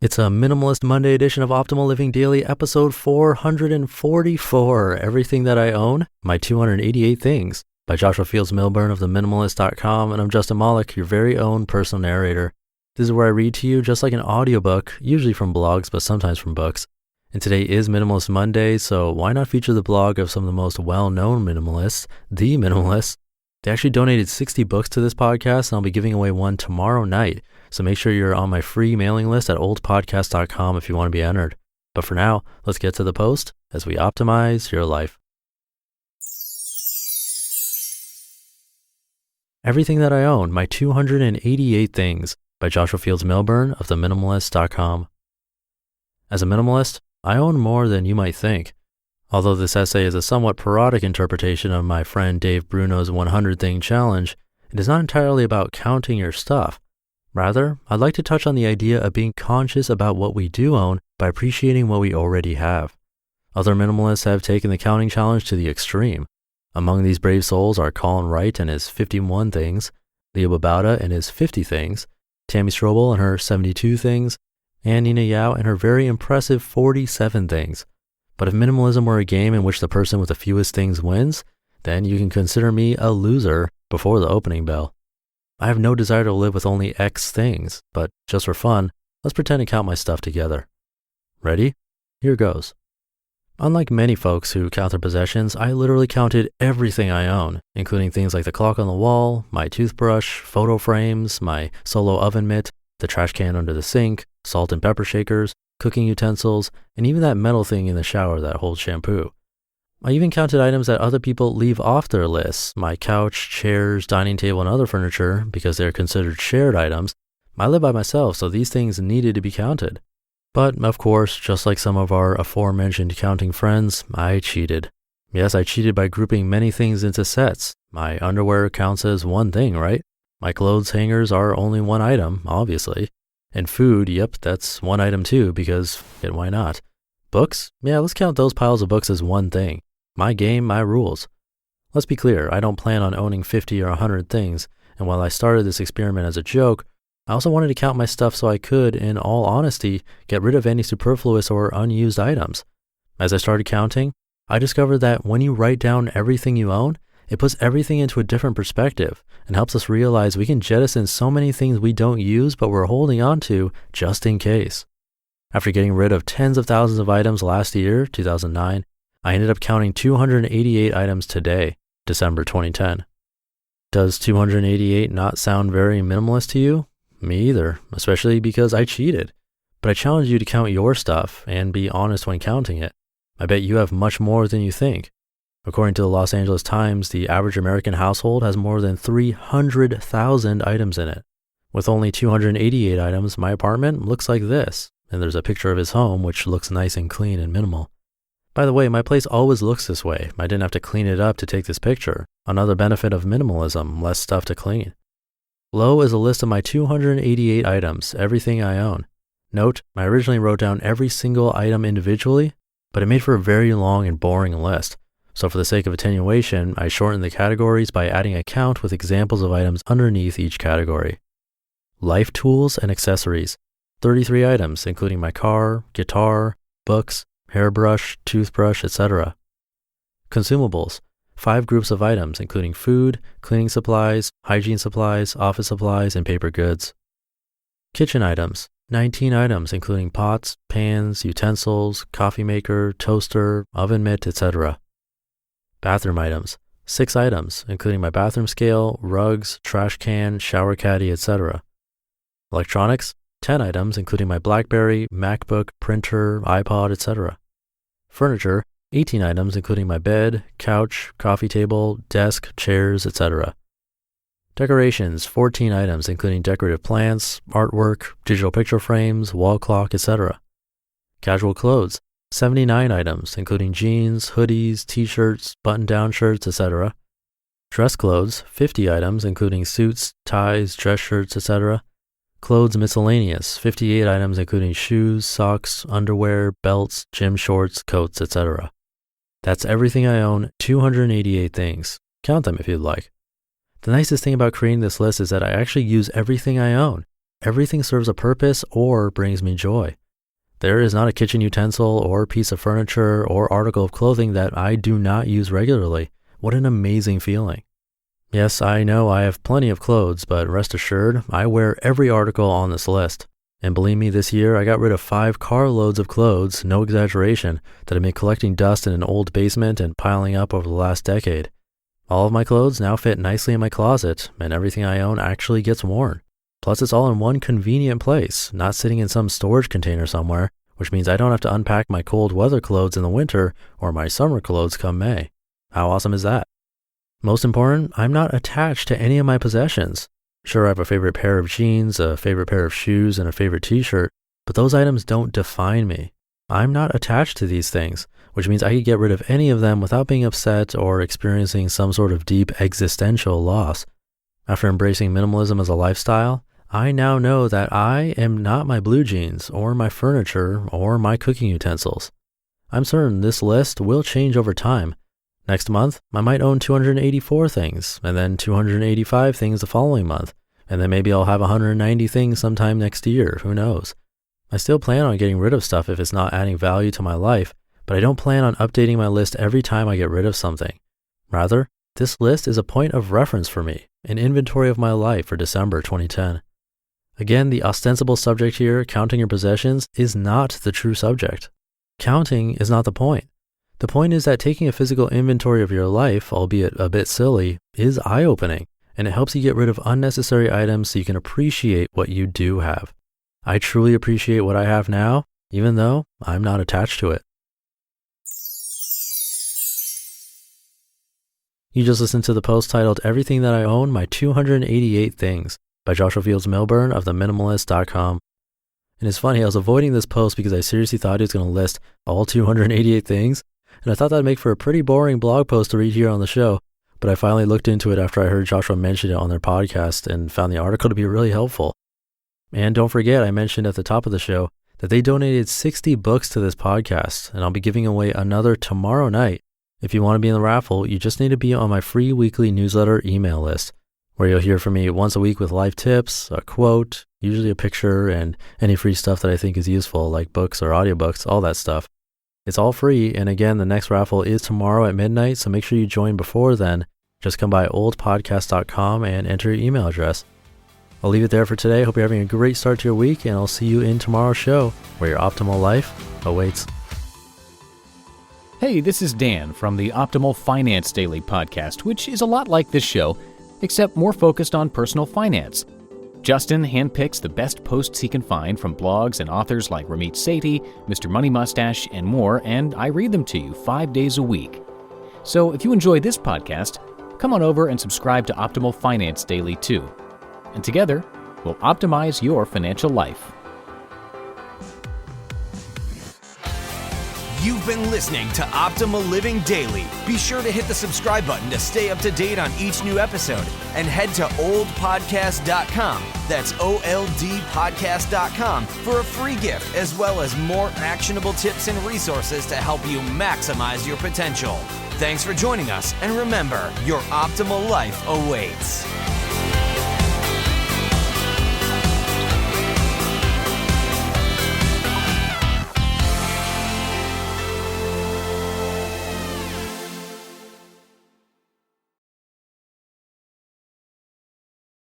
It's a Minimalist Monday edition of Optimal Living Daily, episode 444, Everything That I Own, My 288 Things, by Joshua Fields Millburn of Minimalists.com, and I'm Justin Malik, your very own personal narrator. This is where I read to you just like an audiobook, usually from blogs, but sometimes from books. And today is Minimalist Monday, so why not feature the blog of some of the most well-known minimalists, the Minimalists. They actually donated 60 books to this podcast, and I'll be giving away one tomorrow night. So make sure you're on my free mailing list at oldpodcast.com if you want to be entered. But for now, let's get to the post as we optimize your life. Everything That I Own, My 288 Things, by Joshua Fields Millburn of Minimalists.com. As a minimalist, I own more than you might think. Although this essay is a somewhat parodic interpretation of my friend Dave Bruno's 100 Thing Challenge, it is not entirely about counting your stuff. Rather, I'd like to touch on the idea of being conscious about what we do own by appreciating what we already have. Other minimalists have taken the counting challenge to the extreme. Among these brave souls are Colin Wright and his 51 things, Leo Babauta and his 50 things, Tammy Strobel and her 72 things, and Nina Yao and her very impressive 47 things. But if minimalism were a game in which the person with the fewest things wins, then you can consider me a loser before the opening bell. I have no desire to live with only X things, but just for fun, let's pretend to count my stuff together. Ready? Here goes. Unlike many folks who count their possessions, I literally counted everything I own, including things like the clock on the wall, my toothbrush, photo frames, my solo oven mitt, the trash can under the sink, salt and pepper shakers, cooking utensils, and even that metal thing in the shower that holds shampoo. I even counted items that other people leave off their lists, my couch, chairs, dining table, and other furniture, because they're considered shared items. I live by myself, so these things needed to be counted. But, of course, just like some of our aforementioned counting friends, I cheated. Yes, I cheated by grouping many things into sets. My underwear counts as one thing, right? My clothes hangers are only one item, obviously. And food, yep, that's one item too, because, why not? Books? Yeah, let's count those piles of books as one thing. My game, my rules. Let's be clear, I don't plan on owning 50 or 100 things, and while I started this experiment as a joke, I also wanted to count my stuff so I could, in all honesty, get rid of any superfluous or unused items. As I started counting, I discovered that when you write down everything you own, it puts everything into a different perspective and helps us realize we can jettison so many things we don't use but we're holding on to just in case. After getting rid of tens of thousands of items last year, 2009, I ended up counting 288 items today, December 2010. Does 288 not sound very minimalist to you? Me either, especially because I cheated. But I challenge you to count your stuff and be honest when counting it. I bet you have much more than you think. According to the Los Angeles Times, the average American household has more than 300,000 items in it. With only 288 items, my apartment looks like this, and there's a picture of his home which looks nice and clean and minimal. By the way, my place always looks this way. I didn't have to clean it up to take this picture. Another benefit of minimalism, less stuff to clean. Below is a list of my 288 items, everything I own. Note, I originally wrote down every single item individually, but it made for a very long and boring list. So for the sake of attenuation, I shortened the categories by adding a count with examples of items underneath each category. Life tools and accessories, 33 items, including my car, guitar, books, hairbrush, toothbrush, etc. Consumables, 5 groups of items, including food, cleaning supplies, hygiene supplies, office supplies, and paper goods. Kitchen items, 19 items, including pots, pans, utensils, coffee maker, toaster, oven mitt, etc. Bathroom items, 6 items, including my bathroom scale, rugs, trash can, shower caddy, etc. Electronics, 10 items, including my BlackBerry, MacBook, printer, iPod, etc. Furniture, 18 items, including my bed, couch, coffee table, desk, chairs, etc. Decorations, 14 items, including decorative plants, artwork, digital picture frames, wall clock, etc. Casual clothes, 79 items, including jeans, hoodies, t-shirts, button-down shirts, etc. Dress clothes, 50 items, including suits, ties, dress shirts, etc. Clothes miscellaneous, 58 items including shoes, socks, underwear, belts, gym shorts, coats, etc. That's everything I own, 288 things. Count them if you'd like. The nicest thing about creating this list is that I actually use everything I own. everything serves a purpose or brings me joy. There is not a kitchen utensil or piece of furniture or article of clothing that I do not use regularly. What an amazing feeling. Yes, I know I have plenty of clothes, but rest assured, I wear every article on this list. And believe me, this year I got rid of 5 carloads of clothes, no exaggeration, that have been collecting dust in an old basement and piling up over the last decade. All of my clothes now fit nicely in my closet, and everything I own actually gets worn. Plus, it's all in one convenient place, not sitting in some storage container somewhere, which means I don't have to unpack my cold weather clothes in the winter or my summer clothes come May. How awesome is that? Most important, I'm not attached to any of my possessions. Sure, I have a favorite pair of jeans, a favorite pair of shoes, and a favorite t-shirt, but those items don't define me. I'm not attached to these things, which means I could get rid of any of them without being upset or experiencing some sort of deep existential loss. After embracing minimalism as a lifestyle, I now know that I am not my blue jeans or my furniture or my cooking utensils. I'm certain this list will change over time. Next month, I might own 284 things, and then 285 things the following month, and then maybe I'll have 190 things sometime next year, who knows. I still plan on getting rid of stuff if it's not adding value to my life, but I don't plan on updating my list every time I get rid of something. Rather, this list is a point of reference for me, an inventory of my life for December 2010. Again, the ostensible subject here, counting your possessions, is not the true subject. Counting is not the point. The point is that taking a physical inventory of your life, albeit a bit silly, is eye-opening, and it helps you get rid of unnecessary items so you can appreciate what you do have. I truly appreciate what I have now, even though I'm not attached to it. You just listened to the post titled Everything That I Own, My 288 Things by Joshua Fields Millburn of Minimalists.com. And it's funny, I was avoiding this post because I seriously thought he was going to list all 288 things, and I thought that'd make for a pretty boring blog post to read here on the show, but I finally looked into it after I heard Joshua mention it on their podcast and found the article to be really helpful. And don't forget, I mentioned at the top of the show that they donated 60 books to this podcast, and I'll be giving away another tomorrow night. If you want to be in the raffle, you just need to be on my free weekly newsletter email list, where you'll hear from me once a week with life tips, a quote, usually a picture, and any free stuff that I think is useful, like books or audiobooks, all that stuff. It's all free, and again, the next raffle is tomorrow at midnight, so make sure you join before then. Just come by oldpodcast.com and enter your email address. I'll leave it there for today. Hope you're having a great start to your week, and I'll see you in tomorrow's show, where your optimal life awaits. Hey, this is Dan from the Optimal Finance Daily podcast, which is a lot like this show, except more focused on personal finance. Justin handpicks the best posts he can find from blogs and authors like Ramit Sethi, Mr. Money Mustache, and more, and I read them to you 5 days a week. So if you enjoy this podcast, come on over and subscribe to Optimal Finance Daily too. And together, we'll optimize your financial life. You've been listening to Optimal Living Daily. Be sure to hit the subscribe button to stay up to date on each new episode, and head to oldpodcast.com, that's OLDpodcast.com, for a free gift as well as more actionable tips and resources to help you maximize your potential. Thanks for joining us, and remember, your optimal life awaits.